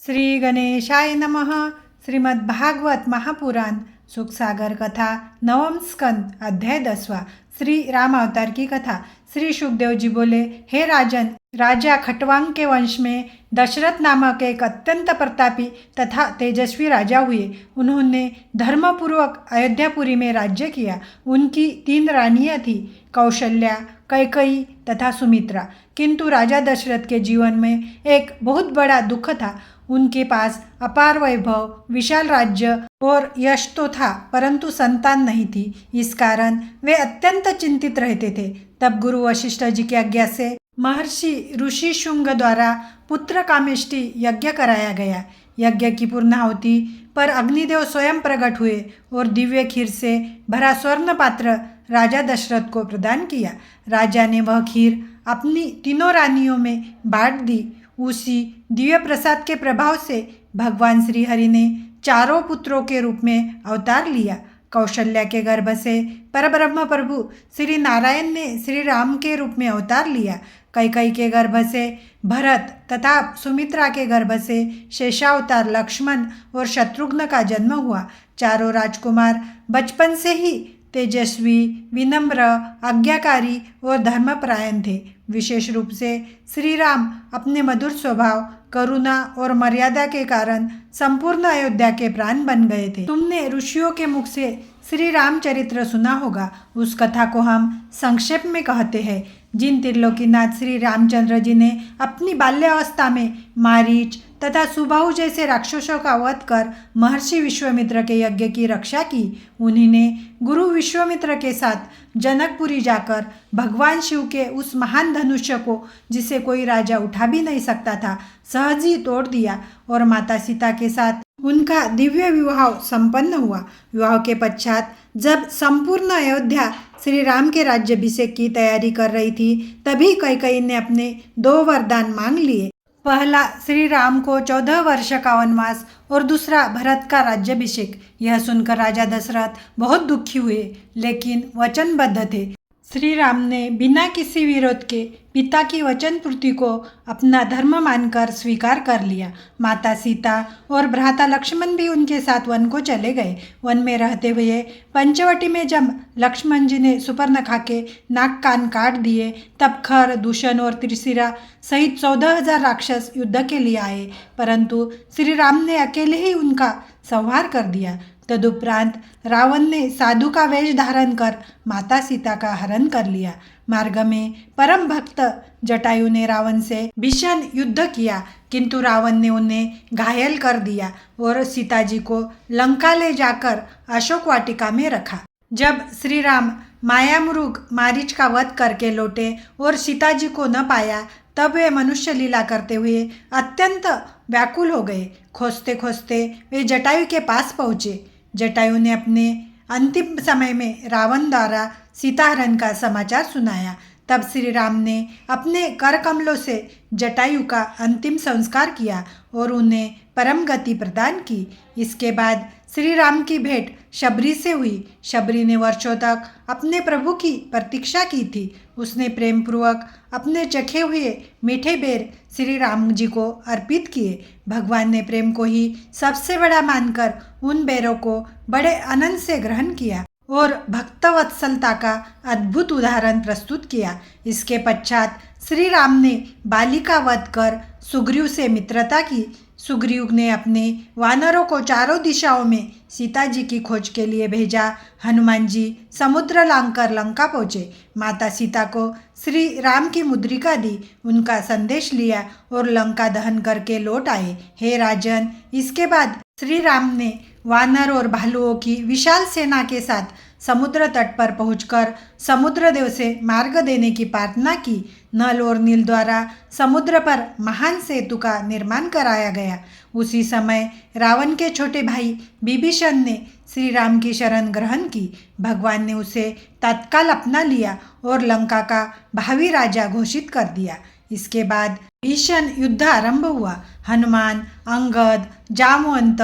श्री गणेशाय नमः। श्रीमद्भागवत महापुराण सुखसागर कथा नवम स्कंद अध्याय 10वां। श्री राम अवतार की कथा। श्री सुखदेव जी बोले, हे राजन, राजा खटवांग के वंश में दशरथ नामक एक अत्यंत प्रतापी तथा तेजस्वी राजा हुए। उन्होंने धर्मपूर्वक अयोध्यापुरी में राज्य किया। उनकी 3 रानियां थी, कौशल्या, कैकई तथा सुमित्रा। किंतु राजा दशरथ के जीवन में एक बहुत बड़ा दुख था। उनके पास अपार वैभव, विशाल राज्य और यश तो था, परंतु संतान नहीं थी। इस कारण वे अत्यंत चिंतित रहते थे। तब गुरु वशिष्ठ जी की आज्ञा से महर्षि ऋषि शुंग द्वारा पुत्र कामेष्टि यज्ञ कराया गया। यज्ञ की पूर्णाहुति पर अग्निदेव स्वयं प्रकट हुए और दिव्य खीर से भरा स्वर्ण पात्र राजा दशरथ को प्रदान किया। राजा ने वह खीर अपनी 3 रानियों में बांट दी। उसी दिव्य प्रसाद के प्रभाव से भगवान श्री हरि ने 4 पुत्रों के रूप में अवतार लिया। कौशल्या के गर्भ से परब्रह्म प्रभु श्री नारायण ने श्री राम के रूप में अवतार लिया। कैकई के गर्भ से भरत तथा सुमित्रा के गर्भ से शेषावतार लक्ष्मण और शत्रुघ्न का जन्म हुआ। 4 राजकुमार बचपन से ही तेजस्वी, विनम्र, आज्ञाकारी और धर्मपरायण थे। विशेष रूप से श्री राम अपने मधुर स्वभाव, करुणा और मर्यादा के कारण संपूर्ण अयोध्या के प्राण बन गए थे। तुमने ऋषियों के मुख से श्री रामचरित्र सुना होगा। उस कथा को हम संक्षेप में कहते हैं। जिन त्रिलोकीनाथ श्री रामचंद्र जी ने अपनी बाल्यावस्था में मारीच तथा सुबाहु जैसे राक्षसों का वध कर महर्षि विश्वामित्र के यज्ञ की रक्षा की, उन्हीं ने गुरु विश्वामित्र के साथ जनकपुरी जाकर भगवान शिव के उस महान धनुष्य को, जिसे कोई राजा उठा भी नहीं सकता था, सहज ही तोड़ दिया और माता सीता के साथ उनका दिव्य विवाह संपन्न हुआ। विवाह के पश्चात जब संपूर्ण अयोध्या श्री राम के राज्याभिषेक की तैयारी कर रही थी, तभी कैकई ने अपने 2 वरदान मांग लिए। पहला, श्री राम को 14 वर्ष का वनवास और दूसरा भरत का राज्याभिषेक। यह सुनकर राजा दशरथ बहुत दुखी हुए, लेकिन वचनबद्ध थे। श्री राम ने बिना किसी विरोध के पिता की वचन पूर्ति को अपना धर्म मानकर स्वीकार कर लिया। माता सीता और भ्राता लक्ष्मण भी उनके साथ वन को चले गए। वन में रहते हुए पंचवटी में जब लक्ष्मण जी ने सुपर्णखा के नाक कान काट दिए, तब खर, दूषण और त्रिशिरा सहित 14,000 राक्षस युद्ध के लिए आए, परंतु श्री राम ने अकेले ही उनका संहार कर दिया। तदुपरांत रावण ने साधु का वेश धारण कर माता सीता का हरण कर लिया। मार्ग में परम भक्त जटायु ने रावण से भीषण युद्ध किया, किंतु रावण ने उन्हें घायल कर दिया और सीता जी को लंका ले जाकर अशोक वाटिका में रखा। जब श्री राम मायामृग मारीच का वध करके लौटे और सीता जी को न पाया, तब वे मनुष्य लीला करते हुए अत्यंत व्याकुल हो गए। खोजते खोजते वे जटायु के पास पहुँचे। जटायु ने अपने अंतिम समय में रावण द्वारा सीताहरण का समाचार सुनाया। तब श्री राम ने अपने कर कमलों से जटायु का अंतिम संस्कार किया और उन्हें परम गति प्रदान की। इसके बाद श्री राम की भेंट शबरी से हुई। शबरी ने वर्षों तक अपने प्रभु की प्रतीक्षा की थी। उसने प्रेम पूर्वक अपने चखे हुए मीठे बेर श्री राम जी को अर्पित किए। भगवान ने प्रेम को ही सबसे बड़ा मानकर उन बेरों को बड़े आनंद से ग्रहण किया और भक्तवत्सलता का अद्भुत उदाहरण प्रस्तुत किया। इसके पश्चात श्री राम ने बाली का वध कर सुग्रीव से मित्रता की। सुग्रीव ने अपने वानरों को 4 दिशाओं में सीता जी की खोज के लिए भेजा। हनुमान जी समुद्र लांघकर लंका पहुँचे। माता सीता को श्री राम की मुद्रिका दी, उनका संदेश लिया और लंका दहन करके लौट आए। हे राजन, इसके बाद श्री राम ने वानर और भालुओं की विशाल सेना के साथ समुद्र तट पर पहुंचकर समुद्रदेव से मार्ग देने की प्रार्थना की। नल और नील द्वारा समुद्र पर महान सेतु का निर्माण कराया गया। उसी समय रावण के छोटे भाई विभीषण ने श्री राम की शरण ग्रहण की। भगवान ने उसे तत्काल अपना लिया और लंका का भावी राजा घोषित कर दिया। इसके बाद भीषण युद्ध आरंभ हुआ। हनुमान, अंगद, जामवंत,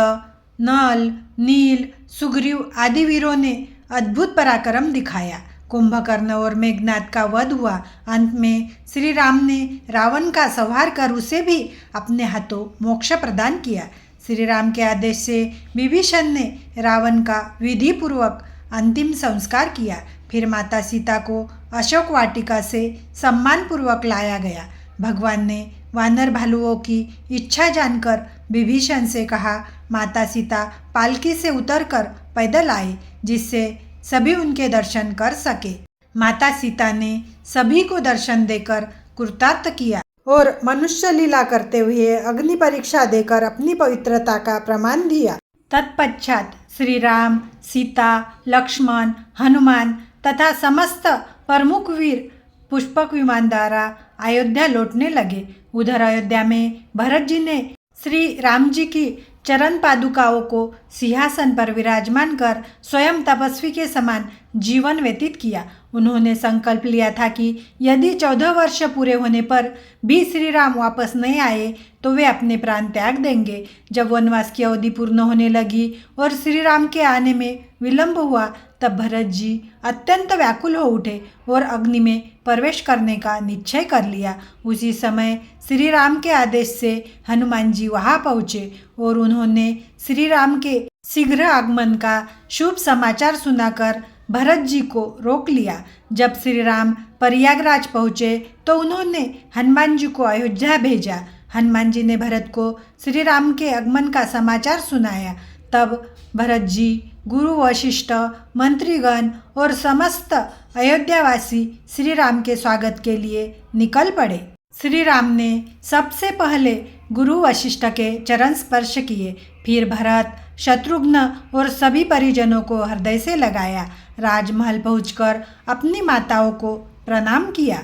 नल, नील, सुग्रीव आदि वीरों ने अद्भुत पराक्रम दिखाया। कुंभकर्ण और मेघनाद का वध हुआ। अंत में श्री राम ने रावण का संहार कर उसे भी अपने हाथों मोक्ष प्रदान किया। श्री राम के आदेश से विभीषण ने रावण का विधि पूर्वक अंतिम संस्कार किया। फिर माता सीता को अशोक वाटिका से सम्मान पूर्वक लाया गया। भगवान ने वानर भालुओं की इच्छा जानकर विभीषण से कहा, माता सीता पालकी से उतरकर पैदल आए, जिससे सभी उनके दर्शन कर सके। माता सीता ने सभी को दर्शन देकर कृतार्थ किया और मनुष्य लीला करते हुए अग्नि परीक्षा देकर अपनी पवित्रता का प्रमाण दिया। तत्पश्चात श्री राम, सीता, लक्ष्मण, हनुमान तथा समस्त प्रमुख वीर पुष्पक विमान द्वारा अयोध्या लौटने लगे। उधर अयोध्या में भरत जी ने श्री राम जी की चरण पादुकाओं को सिंहासन पर विराजमान कर स्वयं तपस्वी के समान जीवन व्यतीत किया। उन्होंने संकल्प लिया था कि यदि 14 वर्ष पूरे होने पर भी श्री राम वापस नहीं आए तो वे अपने प्राण त्याग देंगे। जब वनवास की अवधि पूर्ण होने लगी और श्री राम के आने में विलंब हुआ, तब भरत जी अत्यंत व्याकुल हो उठे और अग्नि में प्रवेश करने का निश्चय कर लिया। उसी समय श्री राम के आदेश से हनुमान जी वहां पहुँचे और उन्होंने श्री राम के शीघ्र आगमन का शुभ समाचार सुनाकर भरत जी को रोक लिया। जब श्री राम प्रयागराज पहुँचे तो उन्होंने हनुमान जी को अयोध्या भेजा। हनुमान जी ने भरत को श्री राम के आगमन का समाचार सुनाया। तब भरत जी, गुरु वशिष्ठ, मंत्रीगण और समस्त अयोध्यावासी श्री राम के स्वागत के लिए निकल पड़े। श्री राम ने सबसे पहले गुरु वशिष्ठ के चरण स्पर्श किए, फिर भरत, शत्रुघ्न और सभी परिजनों को हृदय से लगाया। राजमहल पहुंचकर अपनी माताओं को प्रणाम किया।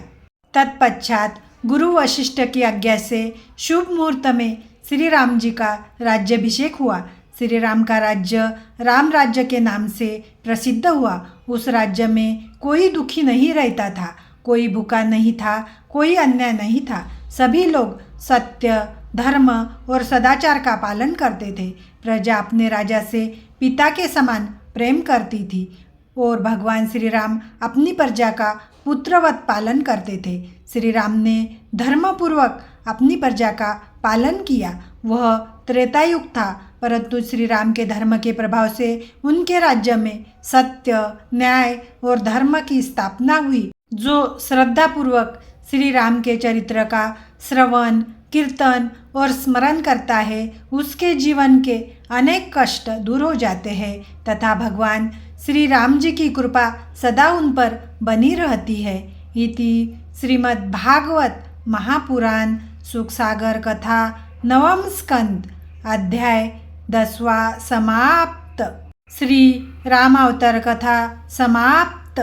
तत्पश्चात गुरु वशिष्ठ की आज्ञा से शुभ मुहूर्त में श्री राम जी का राज्याभिषेक हुआ। श्री राम का राज्य राम राज्य के नाम से प्रसिद्ध हुआ। उस राज्य में कोई दुखी नहीं रहता था, कोई भूखा नहीं था, कोई अन्याय नहीं था। सभी लोग सत्य, धर्म और सदाचार का पालन करते थे। प्रजा अपने राजा से पिता के समान प्रेम करती थी और भगवान श्री राम अपनी प्रजा का पुत्रवत पालन करते थे। श्री राम ने धर्मपूर्वक अपनी प्रजा का पालन किया। वह त्रेतायुग था, परंतु श्री राम के धर्म के प्रभाव से उनके राज्य में सत्य, न्याय और धर्म की स्थापना हुई। जो श्रद्धापूर्वक श्री राम के चरित्र का श्रवण, कीर्तन और स्मरण करता है, उसके जीवन के अनेक कष्ट दूर हो जाते हैं तथा भगवान श्री राम जी की कृपा सदा उन पर बनी रहती है। इति श्रीमद् भागवत महापुराण सुखसागर कथा नवम स्कंद अध्याय 10वां समाप्त। श्री राम अवतार कथा समाप्त।